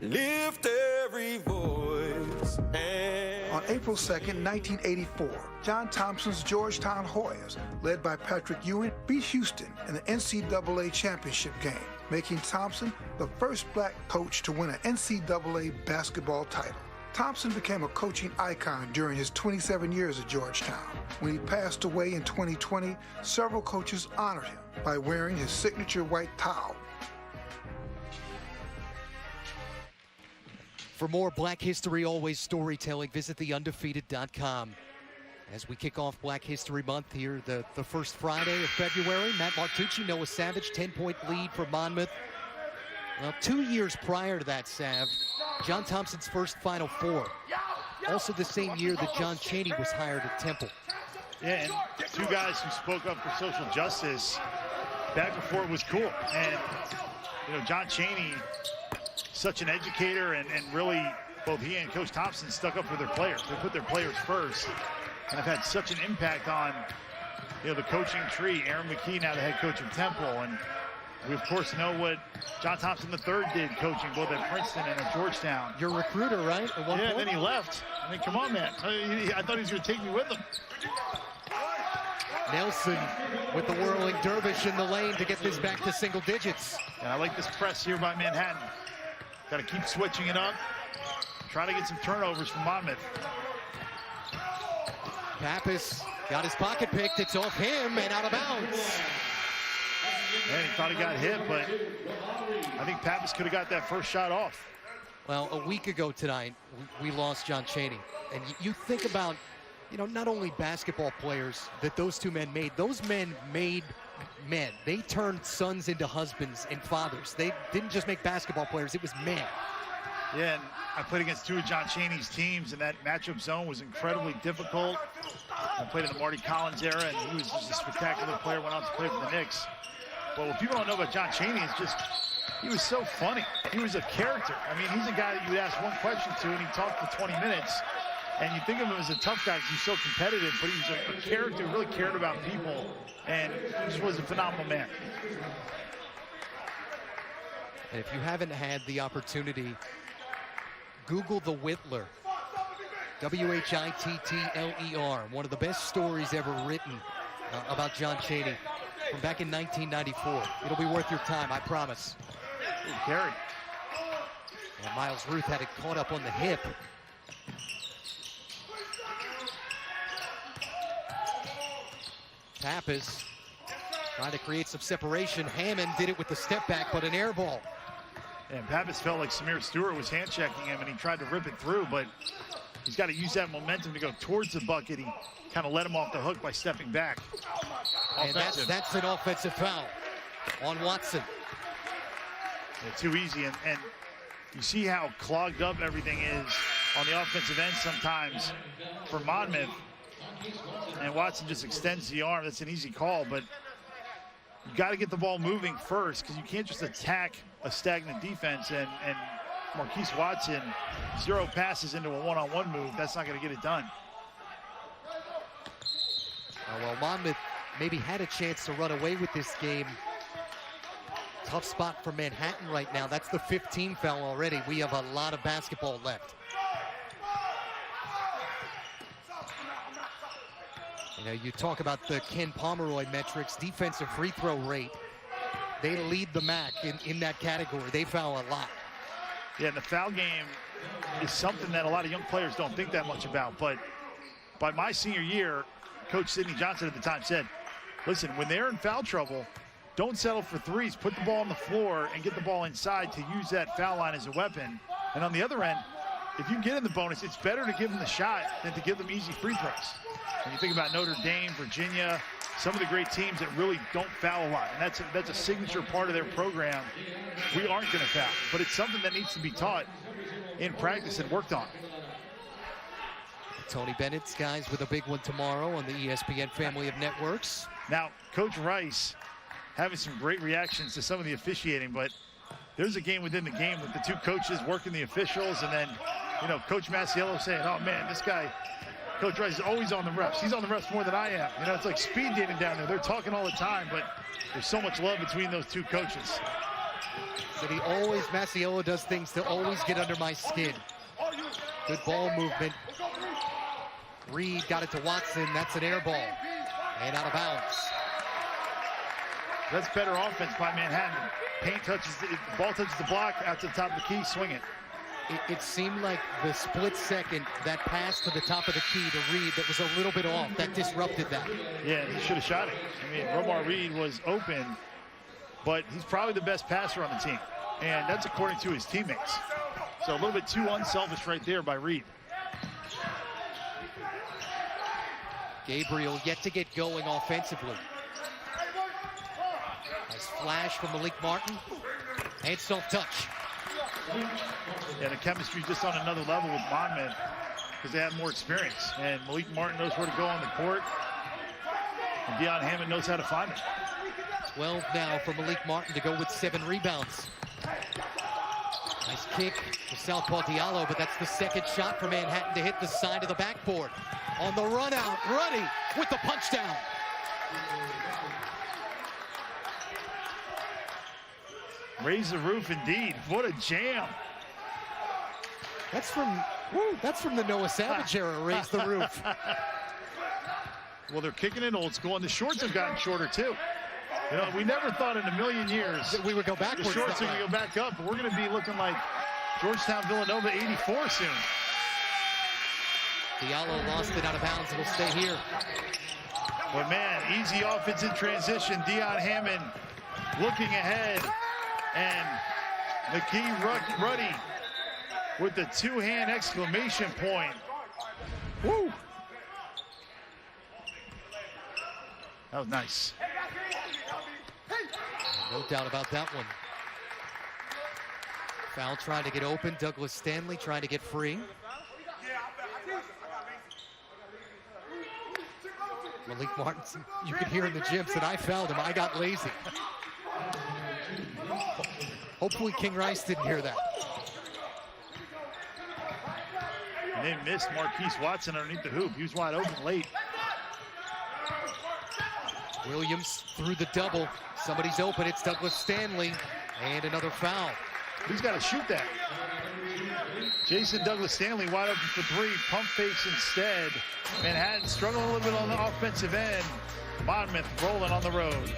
Lift every voice. On April 2nd, 1984, John Thompson's Georgetown Hoyas, led by Patrick Ewing, beat Houston in the NCAA championship game, making Thompson the first black coach to win an NCAA basketball title. Thompson became a coaching icon during his 27 years at Georgetown. When he passed away in 2020, several coaches honored him by wearing his signature white towel. For more Black History Always storytelling, visit theundefeated.com. As we kick off Black History Month here, the first Friday of February, Matt Martucci, Noah Savage, 10-point lead for Monmouth. Well, 2 years prior to that, Sav, John Thompson's first Final Four. Also the same year that John Chaney was hired at Temple. Yeah, and two guys who spoke up for social justice back before it was cool. And, you know, John Chaney, such an educator, and really both he and Coach Thompson stuck up for their players. They put their players first and have had such an impact on, you know, the coaching tree. Aaron McKee, now the head coach of Temple, and we of course know what John Thompson III did coaching both at Princeton and at Georgetown. Your recruiter, right? At one point? And then he left. I mean, come on, man. I thought he was going to take me with him. Nelson with the whirling dervish in the lane to get this back to single digits. And I like this press here by Manhattan. Got to keep switching it up. Try to get some turnovers from Monmouth. Pappas got his pocket picked. It's off him and out of bounds. Man, he thought he got hit, but I think Pappas could have got that first shot off. Well, a week ago tonight, we lost John Chaney. And you think about, you know, not only basketball players that those two men made. Those men made men. They turned sons into husbands and fathers. They didn't just make basketball players, it was men. Yeah, and I played against two of John Chaney's teams, and that matchup zone was incredibly difficult. I played in the Marty Collins era, and he was just a spectacular player, went on to play for the Knicks. But what people don't know about John Chaney is just, he was so funny. He was a character. I mean, he's a guy that you would ask one question to, and he talked for 20 minutes. And you think of him as a tough guy because he's so competitive, but he's a character who really cared about people, and he just was a phenomenal man. And if you haven't had the opportunity, Google the Whittler. W-H-I-T-T-L-E-R. One of the best stories ever written about John Chaney from back in 1994. It'll be worth your time, I promise. Carry. And Miles Ruth had it caught up on the hip. Pappas trying to create some separation. Hammond did it with the step back, but an air ball. And Pappas felt like Samir Stewart was hand checking him, and he tried to rip it through, but he's got to use that momentum to go towards the bucket. He kind of let him off the hook by stepping back. And that's an offensive foul on Watson. Yeah, too easy, and you see how clogged up everything is on the offensive end sometimes for Monmouth. And Watson just extends the arm. That's an easy call, but you got to get the ball moving first, because you can't just attack a stagnant defense. And Marquise Watson, 0 passes into a one-on-one move. That's not going to get it done. Well, Monmouth maybe had a chance to run away with this game. Tough spot for Manhattan right now. That's the 15 foul already. We have a lot of basketball left. You know, you talk about the Ken Pomeroy metrics, defensive free throw rate. They lead the MAC in that category. They foul a lot. Yeah, and the foul game is something that a lot of young players don't think that much about. But by my senior year, Coach Sidney Johnson at the time said, listen, when they're in foul trouble, don't settle for threes. Put the ball on the floor and get the ball inside to use that foul line as a weapon. And on the other end, if you get in the bonus, it's better to give them the shot than to give them easy free throws. When you think about Notre Dame, Virginia, some of the great teams that really don't foul a lot, and that's a signature part of their program. We aren't going to foul, but it's something that needs to be taught in practice and worked on. Tony Bennett's guys with a big one tomorrow on the ESPN family of networks. Now, Coach Rice having some great reactions to some of the officiating, but there's a game within the game with the two coaches working the officials, and then, you know, Coach Masiello saying, oh man, this guy, Coach Rice, is always on the refs. He's on the refs more than I am. You know, it's like speed dating down there. They're talking all the time, but there's so much love between those two coaches. Said Maciola does things to always get under my skin. Good ball movement. Reed got it to Watson. That's an air ball. And out of bounds. That's better offense by Manhattan. Paint touches, the ball touches the block, out to the top of the key, swing it. It seemed like the split second, that pass to the top of the key to Reed that was a little bit off, that disrupted that. Yeah, he should have shot it. I mean, Romar Reed was open, but he's probably the best passer on the team. And that's according to his teammates. So a little bit too unselfish right there by Reed. Gabriel yet to get going offensively. Nice flash from Malik Martin. And self-touch. Yeah, the chemistry just on another level with Monmouth because they have more experience. And Malik Martin knows where to go on the court. And Deion Hammond knows how to find it. 12 now for Malik Martin to go with 7 rebounds. Nice kick to Southpaw Diallo, but that's the second shot for Manhattan to hit the side of the backboard. On the run out, Ruddy with the punch down. Raise the roof indeed. What a jam. That's from the Noah Savage era, raise the roof. Well, they're kicking it old school, and the shorts have gotten shorter too. You know, we never thought in a million years that we would go backwards. The shorts are going to go back up, but we're going to be looking like Georgetown Villanova 84 soon. Diallo lost it out of bounds. It'll stay here. But man, easy offense in transition. Deion Hammond looking ahead. And McKee Ruddy with the two-hand exclamation point. Woo! That was nice. No doubt about that one. Foul trying to get open. Douglas Stanley trying to get free. Malik Martin, you could hear in the gym, said, I fouled him. I got lazy. Hopefully King Rice didn't hear that. And they missed Marquise Watson underneath the hoop. He was wide open late. Williams through the double. Somebody's open. It's Douglas Stanley. And another foul. He's got to shoot that. Jason Douglas Stanley wide open for 3. Pump fakes instead. Manhattan struggling a little bit on the offensive end. Monmouth rolling on the road.